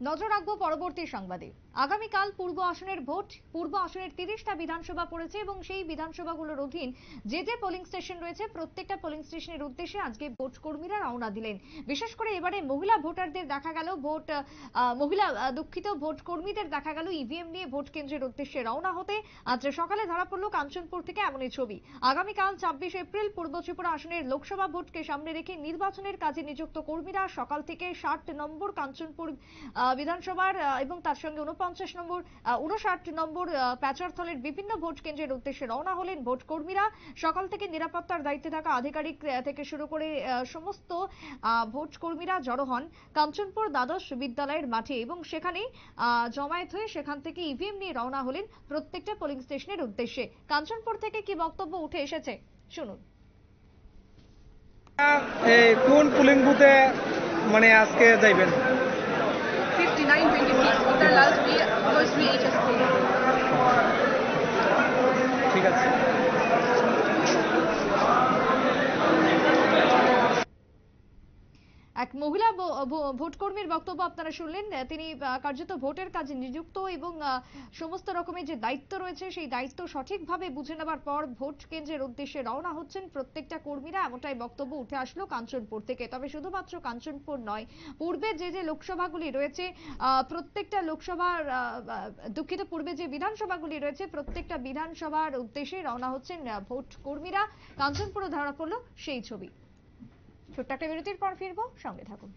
নজর রাখবো পরবর্তী সংবাদে। আগামীকাল পূর্ব আসনের ভোট। পূর্ব আসনের 30টা বিধানসভা পড়েছে এবং সেই বিধানসভাগুলোর অধীন যে যে পোলিং স্টেশন রয়েছে প্রত্যেকটা পোলিং স্টেশনের উদ্দেশ্যে আজকে ভোট কর্মীরা রওনা দিলেন। বিশেষ করে এবারে মহিলা ভোটারদের দেখা গেল ভোট কর্মীদের দেখা গেল ইভিএম নিয়ে ভোট কেন্দ্রের উদ্দেশ্যে রওনা হতে। আজ সকালে ধরা পড়ল কাঞ্চনপুর থেকে এমনই ছবি। আগামীকাল 26 এপ্রিল পূর্ব ত্রিপুরা আসনের লোকসভা ভোটকে সামনে রেখে নির্বাচনের কাজে নিযুক্ত কর্মীরা সকাল থেকে 60 নম্বর কাঞ্চনপুর বিধানসভার এবং তার সঙ্গে 59 নম্বর প্যাচারথলের বিভিন্ন ভোট কেন্দ্রের উদ্দেশ্যে রওনা হলেন ভোট কর্মীরা। সকাল থেকে নিরাপত্তার দায়িত্বে থাকা আধিকারিক থেকে শুরু করে সমস্ত ভোট কর্মীরা জড়ো হন কাঞ্চনপুর দ্বাদশ বিদ্যালয়ের মাঠে এবং সেখানে জমায়েত হয়ে সেখান থেকে ইভিএম নিয়ে রওনা হলেন প্রত্যেকটা পোলিং স্টেশনের উদ্দেশ্যে। কাঞ্চনপুর থেকে কি বক্তব্য উঠে এসেছে শুনুন। কোন পোলিং বুথে মানে আজকে যাইবেন? 5926 উত্তর লালজুড়ি অবশ্যই এইচএসপি। ঠিক আছে। এক মহিলা ভোটকর্মীর বক্তব্য আপনারা শুনলেন। তিনি কার্যত ভোটের কাজে নিযুক্ত এবং সমস্ত রকমের যে দায়িত্ব রয়েছে সেই দায়িত্ব সঠিকভাবে বুঝে নেবার পর ভোট কেন্দ্রের উদ্দেশ্যে রওনা হচ্ছেন প্রত্যেকটা কর্মীরা, এমনটাই বক্তব্য উঠে আসলো কাঞ্চনপুর থেকে। তবে শুধুমাত্র কাঞ্চনপুর নয়, পূর্বে যে যে লোকসভাগুলি রয়েছে প্রত্যেকটা লোকসভার পূর্বে যে বিধানসভাগুলি রয়েছে প্রত্যেকটা বিধানসভার উদ্দেশ্যে রওনা হচ্ছেন ভোট কর্মীরা। কাঞ্চনপুরে ধরা পড়লো সেই ছবি। ছোট্ট একটা বিরতির পর ফিরবো, সঙ্গে থাকুন।